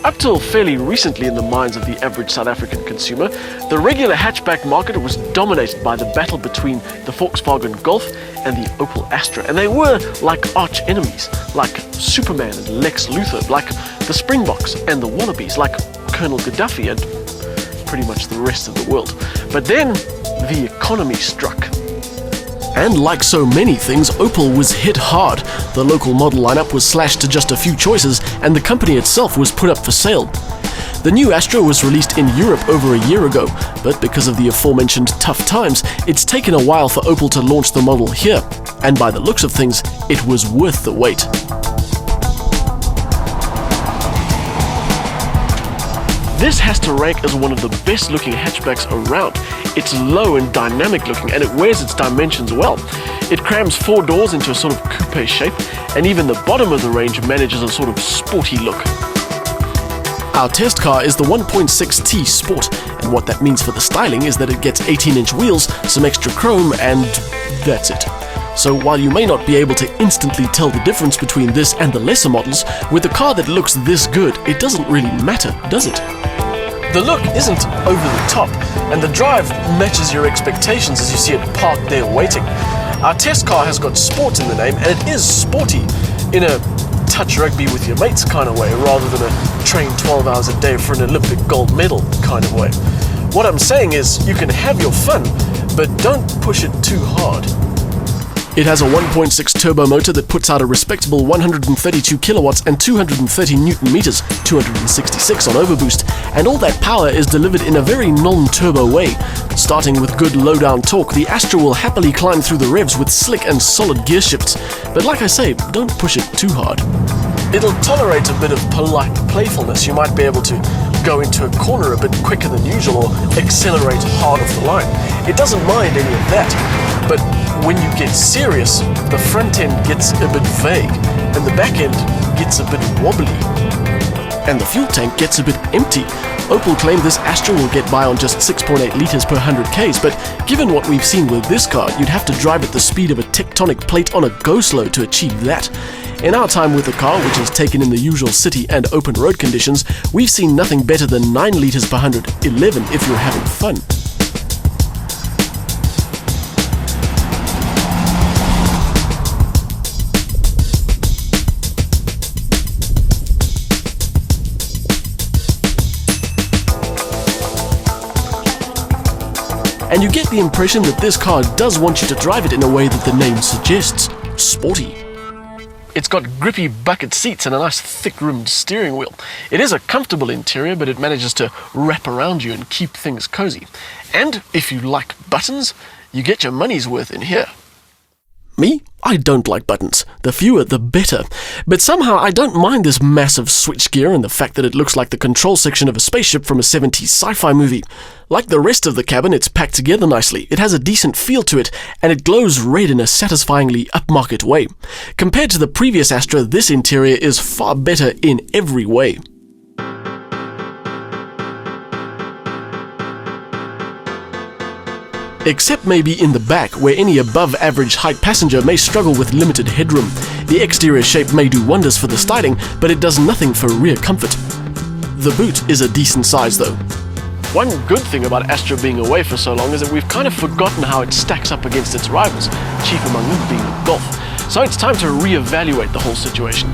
Up till fairly recently in the minds of the average South African consumer, the regular hatchback market was dominated by the battle between the Volkswagen Golf and the Opel Astra, and they were like arch enemies, like Superman and Lex Luthor, like the Springboks and the Wallabies, like Colonel Gaddafi and pretty much the rest of the world. But then the economy struck. And like so many things, Opel was hit hard. The local model lineup was slashed to just a few choices, and the company itself was put up for sale. The new Astra was released in Europe over a year ago, but because of the aforementioned tough times, it's taken a while for Opel to launch the model here. And by the looks of things, it was worth the wait. This has to rank as one of the best looking hatchbacks around. It's low and dynamic looking, and it wears its dimensions well. It crams 4 doors into a sort of coupe shape, and even the bottom of the range manages a sort of sporty look. Our test car is the 1.6T Sport, and what that means for the styling is that it gets 18-inch wheels, some extra chrome, and that's it. So while you may not be able to instantly tell the difference between this and the lesser models, with a car that looks this good, it doesn't really matter, does it? The look isn't over the top, and the drive matches your expectations as you see it parked there waiting. Our test car has got sport in the name, and it is sporty in a touch rugby with your mates kind of way, rather than a train 12 hours a day for an Olympic gold medal kind of way. What I'm saying is, you can have your fun, but don't push it too hard. It has a 1.6 turbo motor that puts out a respectable 132 kilowatts and 230 newton meters, 266 on overboost, and all that power is delivered in a very non-turbo way. Starting with good low-down torque, the Astra will happily climb through the revs with slick and solid gear shifts, but like I say, don't push it too hard. It'll tolerate a bit of polite playfulness. You might be able to go into a corner a bit quicker than usual or accelerate hard off the line. It doesn't mind any of that, but when you get serious, the front end gets a bit vague, and the back end gets a bit wobbly, and the fuel tank gets a bit empty. Opel claimed this Astra will get by on just 6.8 litres per 100 Ks, but given what we've seen with this car, you'd have to drive at the speed of a tectonic plate on a go-slow to achieve that. In our time with the car, which is taken in the usual city and open road conditions, we've seen nothing better than 9 litres per 100, 11 if you're having fun. And you get the impression that this car does want you to drive it in a way that the name suggests, sporty. It's got grippy bucket seats and a nice thick-rimmed steering wheel. It is a comfortable interior, but it manages to wrap around you and keep things cozy. And if you like buttons, you get your money's worth in here. Me? I don't like buttons. The fewer, the better. But somehow I don't mind this massive switchgear and the fact that it looks like the control section of a spaceship from a 70s sci-fi movie. Like the rest of the cabin, it's packed together nicely. It has a decent feel to it, and it glows red in a satisfyingly upmarket way. Compared to the previous Astra, this interior is far better in every way. Except maybe in the back, where any above-average height passenger may struggle with limited headroom. The exterior shape may do wonders for the styling, but it does nothing for rear comfort. The boot is a decent size though. One good thing about Astra being away for so long is that we've kind of forgotten how it stacks up against its rivals, chief among them being the Golf. So it's time to re-evaluate the whole situation.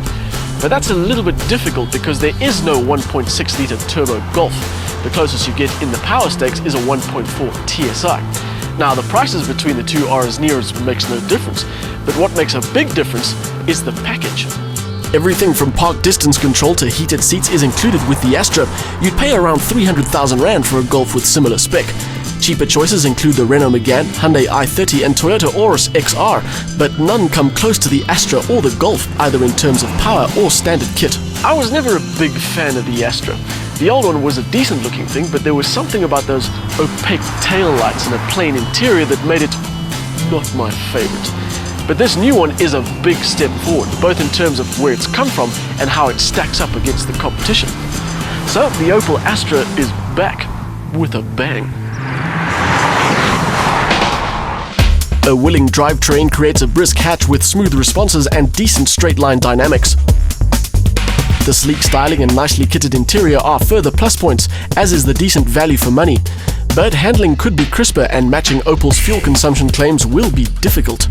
But that's a little bit difficult because there is no 1.6-litre turbo Golf. The closest you get in the power stakes is a 1.4 TSI. Now, the prices between the two are as near as makes no difference, but what makes a big difference is the package. Everything from park distance control to heated seats is included with the Astra. You'd pay around 300,000 Rand for a Golf with similar spec. Cheaper choices include the Renault Megane, Hyundai i30 and Toyota Auris XR, but none come close to the Astra or the Golf, either in terms of power or standard kit. I was never a big fan of the Astra. The old one was a decent looking thing, but there was something about those opaque tail lights and a plain interior that made it not my favorite. But this new one is a big step forward, both in terms of where it's come from and how it stacks up against the competition. So the Opel Astra is back with a bang. A willing drivetrain creates a brisk hatch with smooth responses and decent straight line dynamics. The sleek styling and nicely kitted interior are further plus points, as is the decent value for money. But handling could be crisper and matching Opel's fuel consumption claims will be difficult.